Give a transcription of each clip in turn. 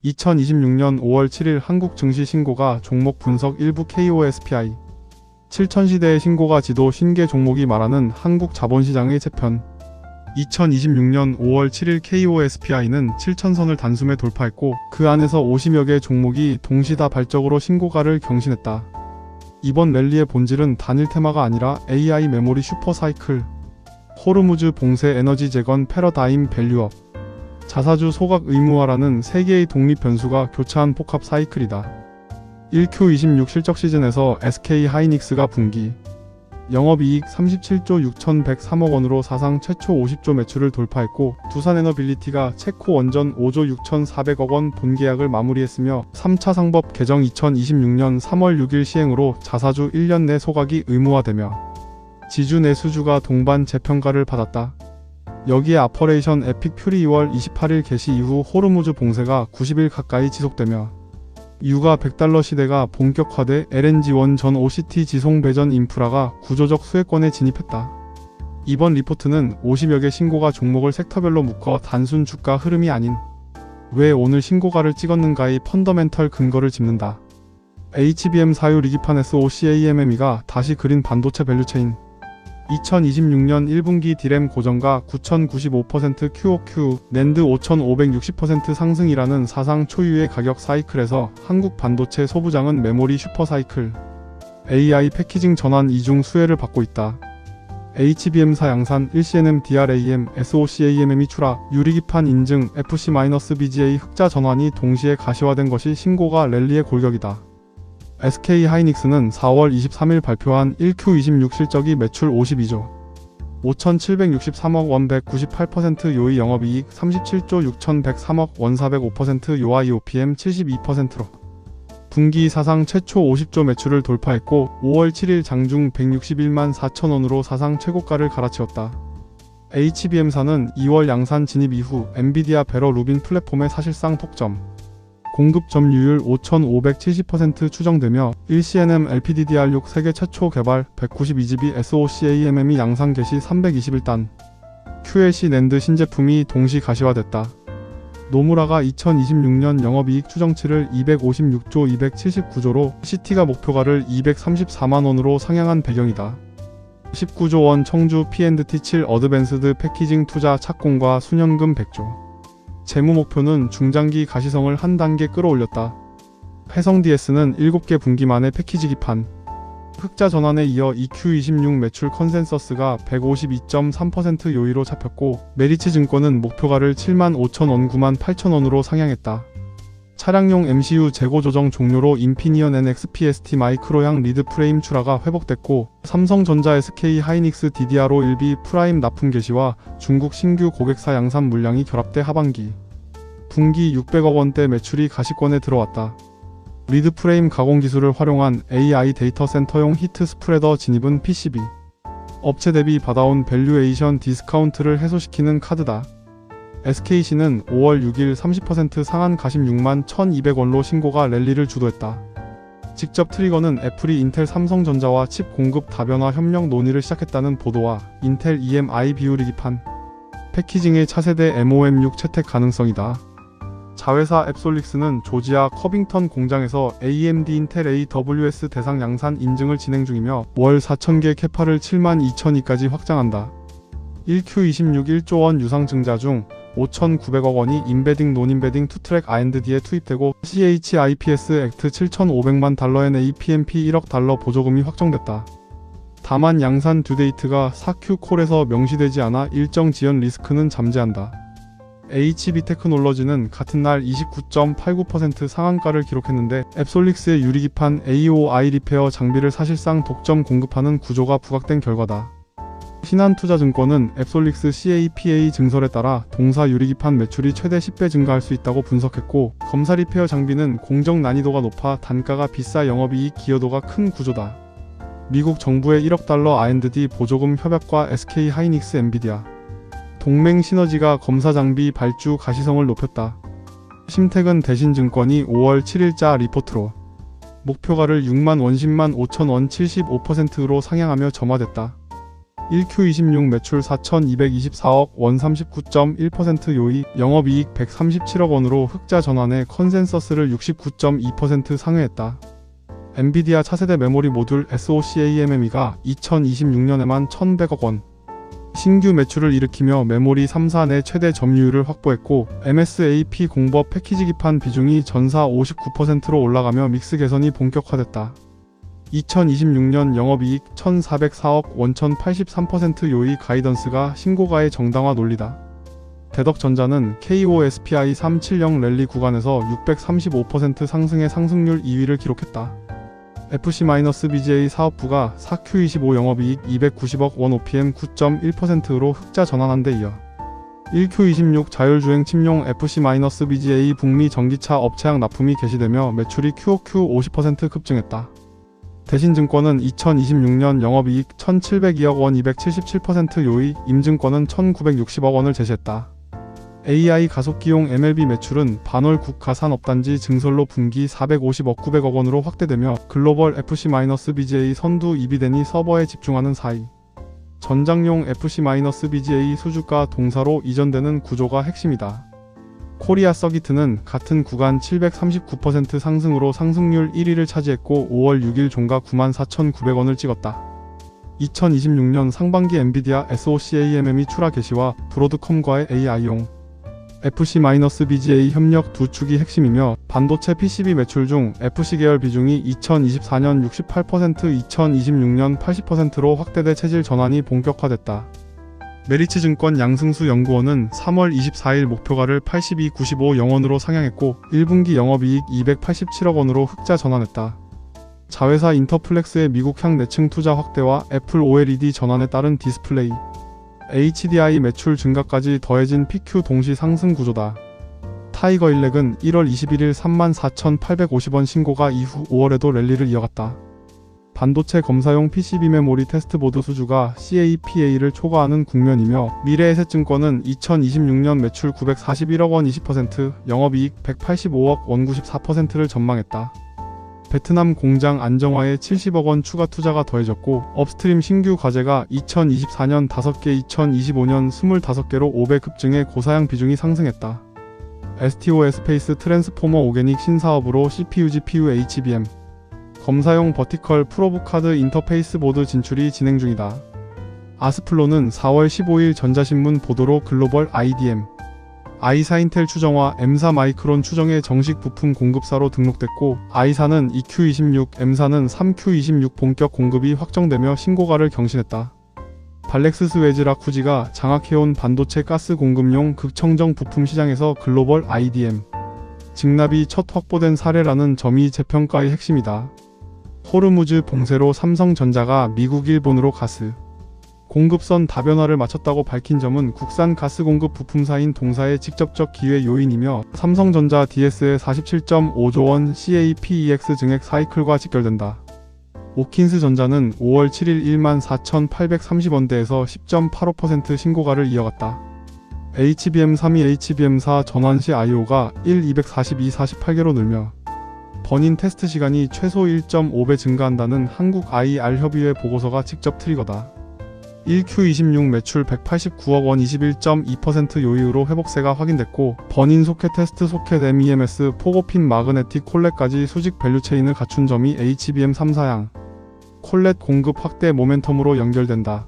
2026년 5월 7일 한국 증시 신고가 종목 분석 일부 KOSPI 7000시대의 신고가 지도 신계 종목이 말하는 한국 자본시장의 재편 2026년 5월 7일 KOSPI는 7000선을 단숨에 돌파했고 그 안에서 50여 개 종목이 동시다발적으로 신고가를 경신했다. 이번 랠리의 본질은 단일 테마가 아니라 AI 메모리 슈퍼사이클, 호르무즈 봉쇄 에너지 재건 패러다임 밸류업, 자사주 소각 의무화라는 3개의 독립 변수가 교차한 복합 사이클이다. 1Q26 실적 시즌에서 SK하이닉스가 분기 영업이익 37조 6103억 원으로 사상 최초 50조 매출을 돌파했고 두산에너빌리티가 체코 원전 5조 6400억 원 본계약을 마무리했으며 3차 상법 개정 2026년 3월 6일 시행으로 자사주 1년 내 소각이 의무화되며 지주 내수주가 동반 재평가를 받았다. 여기에 아퍼레이션 에픽 퓨리 2월 28일 개시 이후 호르무즈 봉쇄가 90일 가까이 지속되며 유가 $100 시대가 본격화돼 LNG1 전 OCT 지송 배전 인프라가 구조적 수혜권에 진입했다. 이번 리포트는 50여 개 신고가 종목을 섹터별로 묶어 단순 주가 흐름이 아닌 왜 오늘 신고가를 찍었는가의 펀더멘털 근거를 짚는다. HBM 사유 리기판 SOCAMME가 다시 그린 반도체 밸류체인 2026년 1분기 디램 고정가 9095% QOQ, 낸드 5560% 상승이라는 사상 초유의 가격 사이클에서 한국 반도체 소부장은 메모리 슈퍼사이클, AI 패키징 전환 이중 수혜를 받고 있다. HBM사 양산, 1CNM DRAM, SOCAMM이 출하, 유리기판 인증, FC-BGA 흑자 전환이 동시에 가시화된 것이 신고가 랠리의 골격이다. SK하이닉스는 4월 23일 발표한 1Q26 실적이 매출 52조 5763억 원 198% 요이 영업이익 37조 6103억 원 405% 요아이 OPM 72%로 분기 사상 최초 50조 매출을 돌파했고 5월 7일 장중 161만 4천원으로 사상 최고가를 갈아치웠다. HBM사는 2월 양산 진입 이후 엔비디아 베러 루빈 플랫폼의 사실상 독점 공급 점유율 5570% 추정되며 1CNM LPDDR6 세계 최초 개발 192GB SOCAMM이 양산 개시 321단 QLC 낸드 신제품이 동시 가시화됐다. 노무라가 2026년 영업이익 추정치를 256조 279조로 CT가 목표가를 234만원으로 상향한 배경이다. 19조 원 청주 P&T7 어드밴스드 패키징 투자 착공과 수년금 100조 재무 목표는 중장기 가시성을 한 단계 끌어올렸다. 해성DS는 7개 분기 만에 패키지 기판 흑자 전환에 이어 EQ26 매출 컨센서스가 152.3% 요이로 잡혔고 메리츠증권은 목표가를 75,000원 98,000원으로 상향했다. 차량용 MCU 재고 조정 종료로 인피니언 NXP-ST 마이크로향 리드 프레임 출하가 회복됐고 삼성전자 SK하이닉스 DDR5 1B 프라임 납품 개시와 중국 신규 고객사 양산 물량이 결합돼 하반기 분기 600억 원대 매출이 가시권에 들어왔다. 리드 프레임 가공 기술을 활용한 AI 데이터 센터용 히트 스프레더 진입은 PCB 업체 대비 받아온 밸류에이션 디스카운트를 해소시키는 카드다. SKC는 5월 6일 30% 상한 가심 6만 1200원로 신고가 랠리를 주도했다. 직접 트리거는 애플이 인텔 삼성전자와 칩 공급 다변화 협력 논의를 시작했다는 보도와 인텔 EMI 비율이기판 패키징의 차세대 MOM6 채택 가능성이다. 자회사 앱솔릭스는 조지아 커빙턴 공장에서 AMD 인텔 AWS 대상 양산 인증을 진행 중이며 월 4000개 캐파를 72,000위까지 확장한다. 1Q26 1조원 유상 증자 중 5,900억 원이 인베딩 논인베딩 투트랙 R&D에 투입되고 CHIPS 액트 7,500만 달러엔 APMP 1억 달러 보조금이 확정됐다. 다만 양산 듀데이트가 4Q 콜에서 명시되지 않아 일정 지연 리스크는 잠재한다. HB테크놀러지는 같은 날 29.89% 상한가를 기록했는데 앱솔릭스의 유리기판 AOI 리페어 장비를 사실상 독점 공급하는 구조가 부각된 결과다. 신한투자증권은 앱솔릭스 CAPA 증설에 따라 동사 유리기판 매출이 최대 10배 증가할 수 있다고 분석했고 검사 리페어 장비는 공정 난이도가 높아 단가가 비싸 영업이익 기여도가 큰 구조다. 미국 정부의 1억 달러 R&D 보조금 협약과 SK하이닉스 엔비디아 동맹 시너지가 검사 장비 발주 가시성을 높였다. 심택은 대신증권이 5월 7일자 리포트로 목표가를 6만 원 10만 5천 원 75%로 상향하며 점화됐다. 1Q26 매출 4,224억 원 39.1% 요이, 영업이익 137억 원으로 흑자 전환해 컨센서스를 69.2% 상회했다. 엔비디아 차세대 메모리 모듈 SoC-AMME가 2026년에만 1,100억 원 신규 매출을 일으키며 메모리 3사 내 최대 점유율을 확보했고, MSAP 공법 패키지 기판 비중이 전사 59%로 올라가며 믹스 개선이 본격화됐다. 2026년 영업이익 1,404억 원 1,083% 요이 가이던스가 신고가의 정당화 논리다. 대덕전자는 KOSPI 370 랠리 구간에서 635% 상승의 상승률 2위를 기록했다. FC-BGA 사업부가 4Q25 영업이익 290억 원 OPM 9.1%로 흑자 전환한 데 이어 1Q26 자율주행 침용 FC-BGA 북미 전기차 업체항 납품이 개시되며 매출이 QoQ 50% 급증했다. 대신증권은 2026년 영업이익 1,702억 원 277% 요이, 임증권은 1,960억 원을 제시했다. AI 가속기용 MLB 매출은 반월 국가산업단지 증설로 분기 450억 900억 원으로 확대되며 글로벌 FC-BGA 선두 이비덴이 서버에 집중하는 사이 전장용 FC-BGA 수주가 동사로 이전되는 구조가 핵심이다. 코리아 서기트는 같은 구간 739% 상승으로 상승률 1위를 차지했고 5월 6일 종가 94,900원을 찍었다. 2026년 상반기 엔비디아 SoC-AMME 출하 개시와 브로드컴과의 AI용 FC-BGA 협력 두 축이 핵심이며, 반도체 PCB 매출 중 FC 계열 비중이 2024년 68%, 2026년 80%로 확대돼 체질 전환이 본격화됐다. 메리츠증권 양승수 연구원은 3월 24일 목표가를 82.95 영원으로 상향했고 1분기 영업이익 287억 원으로 흑자 전환했다. 자회사 인터플렉스의 미국향 내층 투자 확대와 애플 OLED 전환에 따른 디스플레이, HDI 매출 증가까지 더해진 PQ 동시 상승 구조다. 타이거일렉은 1월 21일 34,850원 신고가 이후 5월에도 랠리를 이어갔다. 반도체 검사용 PCB 메모리 테스트보드 수주가 CAPA를 초과하는 국면이며, 미래에셋증권은 2026년 매출 941억 원 20%, 영업이익 185억 원 94%를 전망했다. 베트남 공장 안정화에 70억 원 추가 투자가 더해졌고, 업스트림 신규 과제가 2024년 5개, 2025년 25개로 5배 급증해 고사양 비중이 상승했다. STO 스페이스 트랜스포머 오게닉 신사업으로 CPU, GPU, HBM, 검사용 버티컬 프로브 카드 인터페이스 보드 진출이 진행 중이다. 아스플로는 4월 15일 전자신문 보도로 글로벌 IDM, I사 인텔 추정화 M사 마이크론 추정의 정식 부품 공급사로 등록됐고, I사는 2Q26, M사는 3Q26 본격 공급이 확정되며 신고가를 경신했다. 발렉스스 웨즈라쿠지가 장악해온 반도체 가스 공급용 극청정 부품 시장에서 글로벌 IDM 직납이 첫 확보된 사례라는 점이 재평가의 핵심이다. 호르무즈 봉쇄로 삼성전자가 미국, 일본으로 가스 공급선 다변화를 마쳤다고 밝힌 점은 국산 가스 공급 부품사인 동사의 직접적 기회 요인이며, 삼성전자 DS의 47.5조 원 CAPEX 증액 사이클과 직결된다. 오킨스전자는 5월 7일 14,830원대에서 10.85% 신고가를 이어갔다. HBM 3위 HBM4 전환시 IO가 242, 48개로 늘며 버닌 테스트 시간이 최소 1.5배 증가한다는 한국 IR 협의회 보고서가 직접 트리거다. 1Q26 매출 189억 원 21.2% 요이로 회복세가 확인됐고, 버닌 소켓 테스트 소켓 MEMS 포고핀 마그네틱 콜렛까지 수직 밸류체인을 갖춘 점이 HBM 3사양 콜렛 공급 확대 모멘텀으로 연결된다.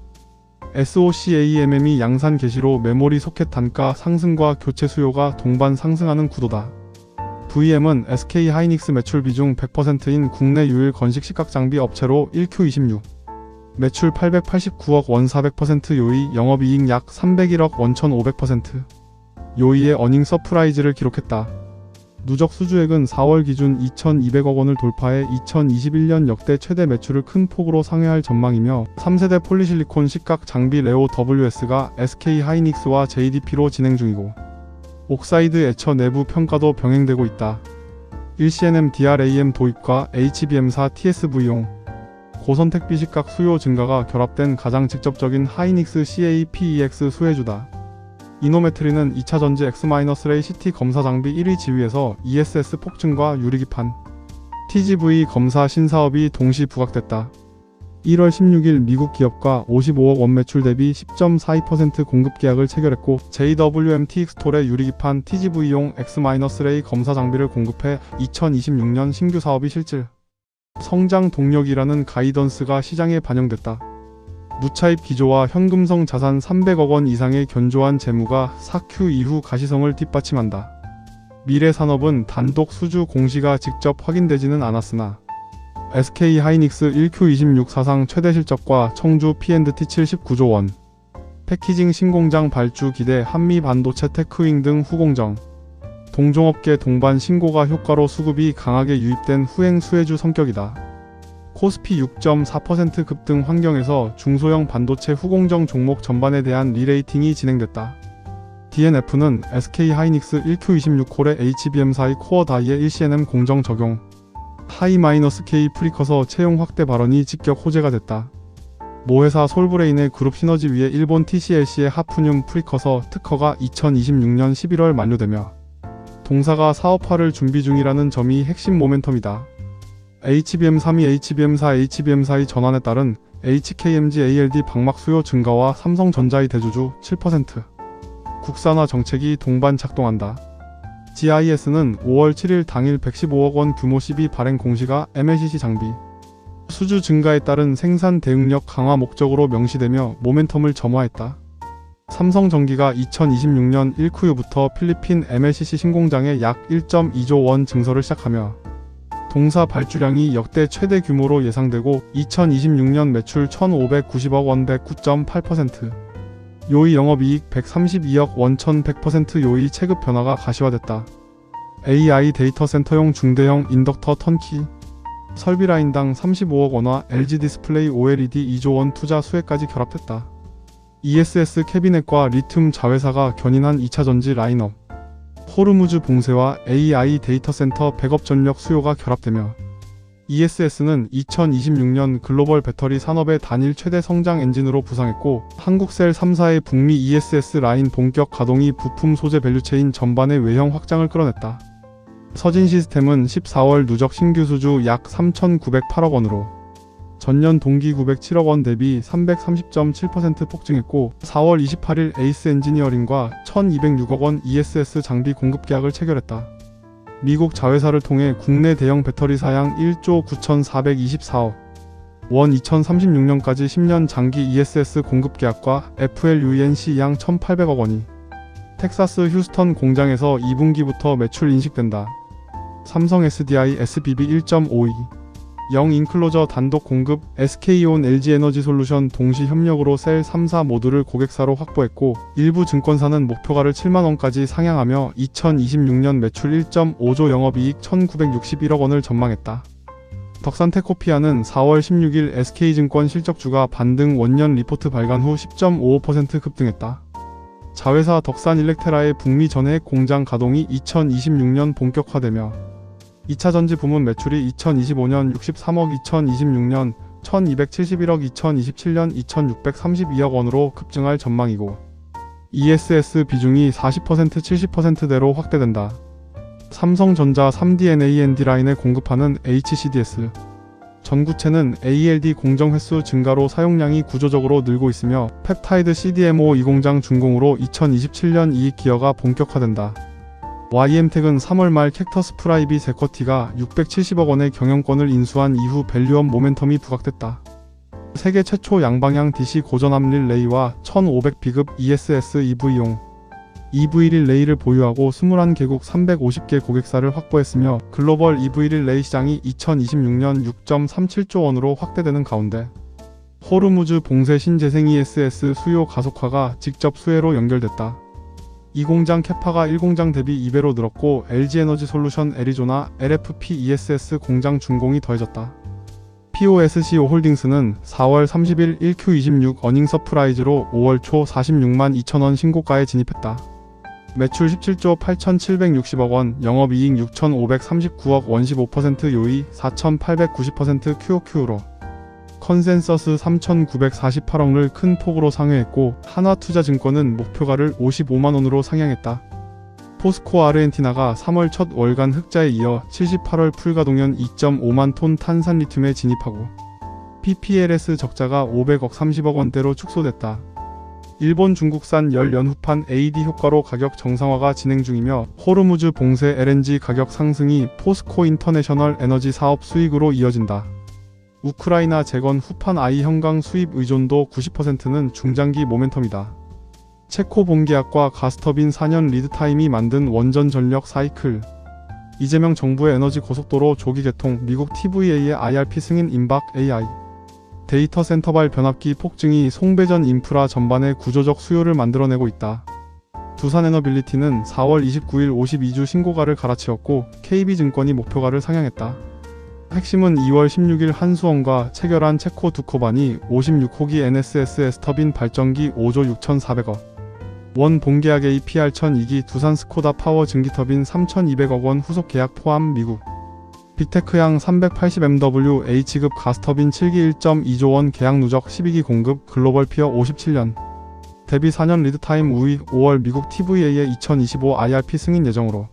SoC-AMME 양산 개시로 메모리 소켓 단가 상승과 교체 수요가 동반 상승하는 구도다. VM은 SK 하이닉스 매출 비중 100%인 국내 유일 건식 식각 장비 업체로 1Q26 매출 889억 원 400% 요이, 영업이익 약 301억 원 1500% 요이의 어닝 서프라이즈를 기록했다. 누적 수주액은 4월 기준 2200억 원을 돌파해 2021년 역대 최대 매출을 큰 폭으로 상회할 전망이며, 3세대 폴리실리콘 식각 장비 레오 WS가 SK 하이닉스와 JDP로 진행 중이고, 옥사이드 에처 내부 평가도 병행되고 있다. 1CNM DRAM 도입과 HBM4 TSV용 고선택 비식각 수요 증가가 결합된 가장 직접적인 하이닉스 CAPEX 수혜주다. 이노메트리는 2차 전지 X-ray CT 검사 장비 1위 지위에서 ESS 폭증과 유리기판 TGV 검사 신사업이 동시 부각됐다. 1월 16일 미국 기업과 55억 원 매출 대비 10.42% 공급 계약을 체결했고 JWMTX-톨의 유리기판 TGV용 X-ray 검사 장비를 공급해 2026년 신규 사업이 실질 성장 동력이라는 가이던스가 시장에 반영됐다. 무차입 기조와 현금성 자산 300억 원 이상의 견조한 재무가 4Q 이후 가시성을 뒷받침한다. 미래 산업은 단독 수주 공시가 직접 확인되지는 않았으나 SK하이닉스 1Q26 사상 최대 실적과 청주 P&T 79조 원, 패키징 신공장 발주 기대 한미 반도체 테크윙 등 후공정, 동종업계 동반 신고가 효과로 수급이 강하게 유입된 후행 수혜주 성격이다. 코스피 6.4% 급등 환경에서 중소형 반도체 후공정 종목 전반에 대한 리레이팅이 진행됐다. DNF는 SK하이닉스 1Q26콜의 HBM4의 코어 다이의 1CNM 공정 적용, 하이-K 프리커서 채용 확대 발언이 직격 호재가 됐다. 모회사 솔브레인의 그룹 시너지 위에 일본 TCLC의 하프늄 프리커서 특허가 2026년 11월 만료되며 동사가 사업화를 준비 중이라는 점이 핵심 모멘텀이다. HBM3이 HBM4, HBM4의 전환에 따른 HKMG ALD 방막 수요 증가와 삼성전자의 대주주 7% 국산화 정책이 동반 작동한다. GIS는 5월 7일 당일 115억 원 규모 12 발행 공시가 MLCC 장비 수주 증가에 따른 생산 대응력 강화 목적으로 명시되며 모멘텀을 점화했다. 삼성전기가 2026년 1Q부터 필리핀 MLCC 신공장에 약 1.2조 원 증설을 시작하며 동사 발주량이 역대 최대 규모로 예상되고 2026년 매출 1,590억 원 109.8%, 요이 영업이익 132억 원 1100% 요이 체급 변화가 가시화됐다. AI 데이터 센터용 중대형 인덕터 턴키, 설비 라인당 35억 원화 LG 디스플레이 OLED 2조 원 투자 수혜까지 결합됐다. ESS 캐비넷과 리튬 자회사가 견인한 2차전지 라인업, 호르무즈 봉쇄와 AI 데이터 센터 백업 전력 수요가 결합되며 ESS는 2026년 글로벌 배터리 산업의 단일 최대 성장 엔진으로 부상했고 한국셀 3사의 북미 ESS 라인 본격 가동이 부품 소재 밸류체인 전반의 외형 확장을 끌어냈다. 서진시스템은 14월 누적 신규 수주 약 3,908억 원으로 전년 동기 907억 원 대비 330.7% 폭증했고 4월 28일 에이스 엔지니어링과 1,206억 원 ESS 장비 공급 계약을 체결했다. 미국 자회사를 통해 국내 대형 배터리 사양 1조 9,424억 원 2036년까지 10년 장기 ESS 공급 계약과 FLUNC 양 1,800억 원이 텍사스 휴스턴 공장에서 2분기부터 매출 인식된다. 삼성 SDI SBB 1.52 영 인클로저 단독 공급 SK온 LG에너지솔루션 동시 협력으로 셀 3사 모두를 고객사로 확보했고 일부 증권사는 목표가를 7만원까지 상향하며 2026년 매출 1.5조 영업이익 1961억 원을 전망했다. 덕산테코피아는 4월 16일 SK증권 실적주가 반등 원년 리포트 발간 후 10.55% 급등했다. 자회사 덕산일렉테라의 북미 전해액 공장 가동이 2026년 본격화되며 2차전지 부문 매출이 2025년 63억 2026년 1271억 2027년 2632억 원으로 급증할 전망이고 ESS 비중이 40% 70%대로 확대된다. 삼성전자 3D NAND 라인에 공급하는 HCDS 전구체는 ALD 공정 횟수 증가로 사용량이 구조적으로 늘고 있으며 펩타이드 CDMO 2공장 준공으로 2027년 이익 기여가 본격화된다. YM텍은 3월 말 캡터스 프라이빗 에쿼티가 670억 원의 경영권을 인수한 이후 밸류업 모멘텀이 부각됐다. 세계 최초 양방향 DC 고전압 릴레이와 1500비급 ESS EV용 EV 릴레이를 보유하고 21개국 350개 고객사를 확보했으며 글로벌 EV 릴레이 시장이 2026년 6.37조 원으로 확대되는 가운데 호르무즈 봉쇄 신재생 ESS 수요 가속화가 직접 수혜로 연결됐다. 이 공장 캐파가 1공장 대비 2배로 늘었고 LG에너지솔루션 애리조나 LFP ESS 공장 준공이 더해졌다. POSCO 홀딩스는 4월 30일 1Q26 어닝 서프라이즈로 5월 초 46만 2천원 신고가에 진입했다. 매출 17조 8,760억 원, 영업이익 6,539억 원 15% 요이 4,890% QOQ로 컨센서스 3,948억을 큰 폭으로 상회했고 한화투자증권은 목표가를 55만원으로 상향했다. 포스코 아르헨티나가 3월 첫 월간 흑자에 이어 78월 풀가동연 2.5만 톤 탄산 리튬에 진입하고 PPLS 적자가 500억 30억 원대로 축소됐다. 일본 중국산 열 연후판 AD 효과로 가격 정상화가 진행 중이며 호르무즈 봉쇄 LNG 가격 상승이 포스코 인터내셔널 에너지 사업 수익으로 이어진다. 우크라이나 재건 후판 I 형광 수입 의존도 90%는 중장기 모멘텀이다. 체코 본계약과 가스터빈 4년 리드타임이 만든 원전 전력 사이클. 이재명 정부의 에너지 고속도로 조기 개통, 미국 TVA의 IRP 승인 임박 AI. 데이터 센터발 변압기 폭증이 송배전 인프라 전반의 구조적 수요를 만들어내고 있다. 두산에너빌리티는 4월 29일 52주 신고가를 갈아치웠고 KB증권이 목표가를 상향했다. 핵심은 2월 16일 한수원과 체결한 체코 두코반이 56호기 NSS S터빈 발전기 5조 6,400억 원 본계약 APR 1002기 두산 스코다 파워 증기터빈 3,200억 원 후속 계약 포함 미국 빅테크양 380MW H급 가스터빈 7기 1.2조 원 계약 누적 12기 공급 글로벌 피어 57년 대비 4년 리드타임 우위 5월 미국 TVA의 2025 IRP 승인 예정으로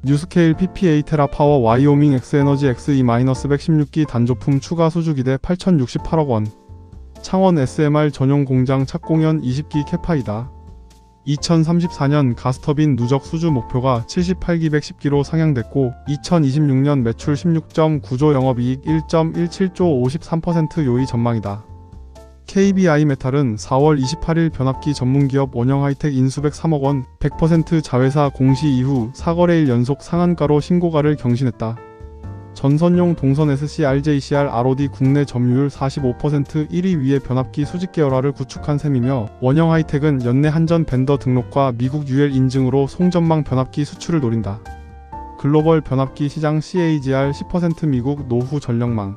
뉴스케일 PPA 테라파워 와이오밍 엑스에너지 XE-116기 단조품 추가 수주 기대 8,068억 원 창원 SMR 전용 공장 착공연 20기 캐파이다. 2034년 가스터빈 누적 수주 목표가 78기 110기로 상향됐고 2026년 매출 16.9조 영업이익 1.17조 53% 요이 전망이다. KBI메탈은 4월 28일 변압기 전문기업 원영하이텍 인수백 3억 원 100% 자회사 공시 이후 4거래일 연속 상한가로 신고가를 경신했다. 전선용 동선 SCRJCR ROD 국내 점유율 45% 1위 위의 변압기 수직 계열화를 구축한 셈이며 원영하이텍은 연내 한전 벤더 등록과 미국 UL 인증으로 송전망 변압기 수출을 노린다. 글로벌 변압기 시장 CAGR 10% 미국 노후 전력망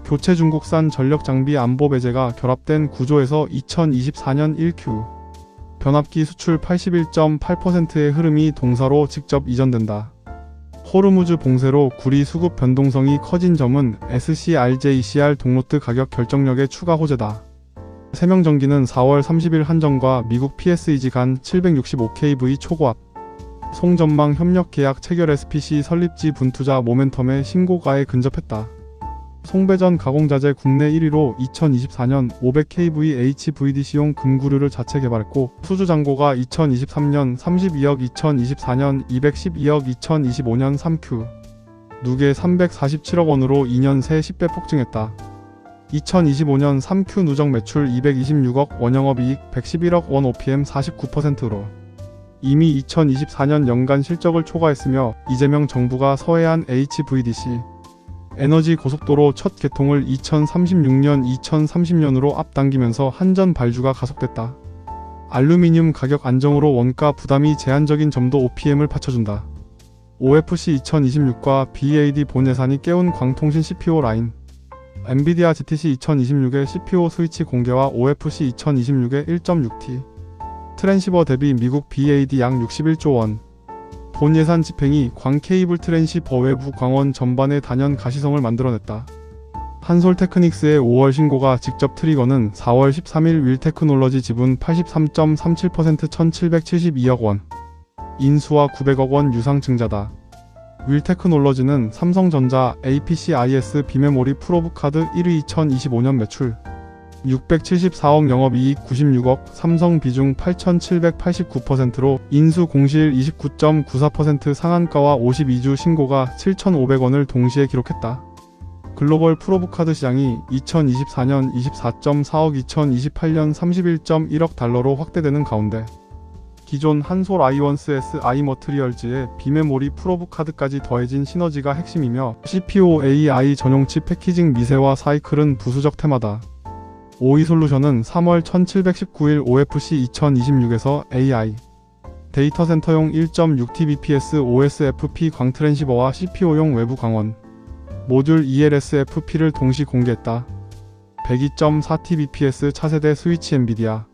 교체 중국산 전력장비 안보 배제가 결합된 구조에서 2024년 1Q 변압기 수출 81.8%의 흐름이 동사로 직접 이전된다. 호르무즈 봉쇄로 구리 수급 변동성이 커진 점은 SCRJCR 동로트 가격 결정력의 추가 호재다. 세명전기는 4월 30일 한전과 미국 PSEG 간 765kV 초고압 송전망 협력 계약 체결 SPC 설립지 분투자 모멘텀의 신고가에 근접했다. 송배전 가공자재 국내 1위로 2024년 500kV HVDC용 금구류를 자체 개발했고 수주잔고가 2023년 32억 2024년 212억 2025년 3Q 누계 347억 원으로 2년 새 10배 폭증했다. 2025년 3Q 누적 매출 226억 원영업이익 111억 원 OPM 49%로 이미 2024년 연간 실적을 초과했으며 이재명 정부가 서해안 HVDC 에너지 고속도로 첫 개통을 2030년으로 앞당기면서 한전 발주가 가속됐다. 알루미늄 가격 안정으로 원가 부담이 제한적인 점도 OPM을 받쳐준다. OFC 2026과 BAD 본 예산이 깨운 광통신 CPO 라인 엔비디아 GTC 2026의 CPO 스위치 공개와 OFC 2026의 1.6T 트랜시버 대비 미국 BAD 약 61조 원 본 예산 집행이 광 케이블 트랜시버 외부 광원 전반의 단연 가시성을 만들어냈다. 한솔테크닉스의 5월 신고가 직접 트리거는 4월 13일 윌테크놀러지 지분 83.37% 1772억 원 인수와 900억 원 유상증자다. 윌테크놀러지는 삼성전자 APCIS 비메모리 프로브카드 1위 2025년 매출 674억 영업이익 96억 삼성 비중 8,789%로 인수 공시일 29.94% 상한가와 52주 신고가 7,500원을 동시에 기록했다. 글로벌 프로브카드 시장이 2024년 24.4억 2028년 31.1억 달러로 확대되는 가운데 기존 한솔 아이원스 SI머트리얼즈의 비메모리 프로브카드까지 더해진 시너지가 핵심이며 CPO AI 전용 칩 패키징 미세화 사이클은 부수적 테마다. 오이솔루션은 3월 1719일 OFC 2026에서 AI 데이터 센터용 1.6Tbps OSFP 광트랜시버와 CPO용 외부 광원 모듈 ELSFP를 동시 공개했다. 102.4Tbps 차세대 스위치 엔비디아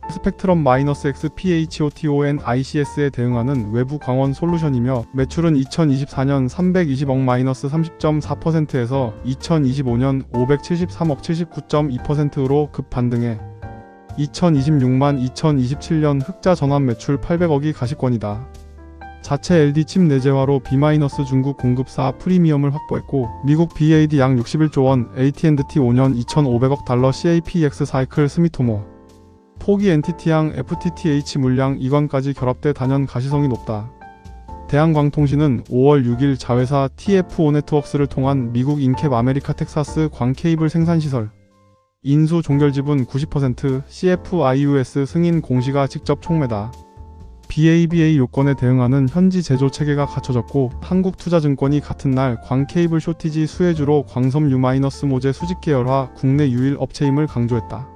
스펙트럼 -X PHOTON ICS에 대응하는 외부 광원 솔루션이며 매출은 2024년 320억 -30.4%에서 2025년 573억 79.2%로 급반등해 2026만 2027년 흑자 전환 매출 800억이 가시권이다. 자체 LD 칩 내재화로 B- 중국 공급사 프리미엄을 확보했고 미국 BAD 양 61조 원, AT&T 5년 2,500억 달러 CAPX 사이클 스미토모 포기 NTT양 FTTH 물량 이관까지 결합돼 단연 가시성이 높다. 대한광통신은 5월 6일 자회사 TF5 네트워크스를 통한 미국 인캡 아메리카 텍사스 광 케이블 생산시설 인수 종결 지분 90% CFIUS 승인 공시가 직접 총매다. BABA 요건에 대응하는 현지 제조 체계가 갖춰졌고 한국투자증권이 같은 날 광 케이블 쇼티지 수혜주로 광섬 U-모재 수직 계열화 국내 유일 업체임을 강조했다.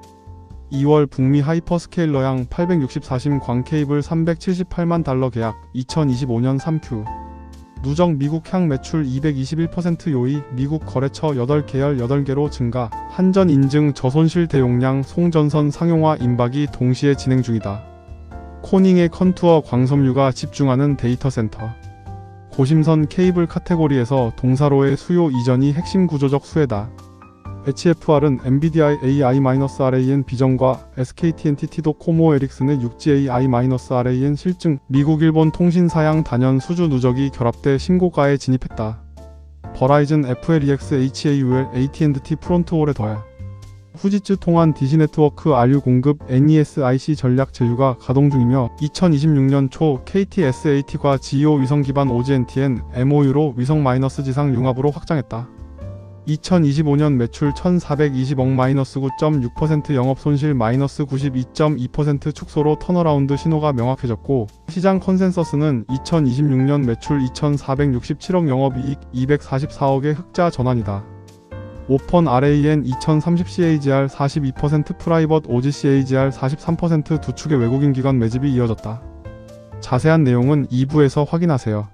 2월 북미 하이퍼스케일러양 864심 광 케이블 378만 달러 계약 2025년 3Q 누적 미국 향 매출 221% 요이 미국 거래처 8계열 8개로 증가 한전 인증 저손실 대용량 송전선 상용화 임박이 동시에 진행 중이다. 코닝의 컨투어 광섬유가 집중하는 데이터 센터 고심선 케이블 카테고리에서 동사로의 수요 이전이 핵심 구조적 수혜다. HFR은 엔비디아의 AI-RAN 비전과 SKT NTT-도코모 에릭슨의 6G AI-RAN 실증, 미국 일본 통신사양 단연 수주 누적이 결합돼 신고가에 진입했다. 버라이즌 FLEX HAUL AT&T 프론트홀에 더해 후지츠 통한 디시네트워크 RU 공급 NESIC 전략 제휴가 가동 중이며 2026년 초 KT-SAT과 GEO 위성 기반 OGNTN MOU로 위성 지상 융합으로 확장했다. 2025년 매출 1,420억 -9.6% 영업손실 -92.2% 축소로 턴어라운드 신호가 명확해졌고 시장 컨센서스는 2026년 매출 2,467억 영업이익 244억의 흑자 전환이다. 오펀 RAN 2030 CAGR 42% 프라이벗 OG CAGR 43% 두 축의 외국인 기관 매집이 이어졌다. 자세한 내용은 2부에서 확인하세요.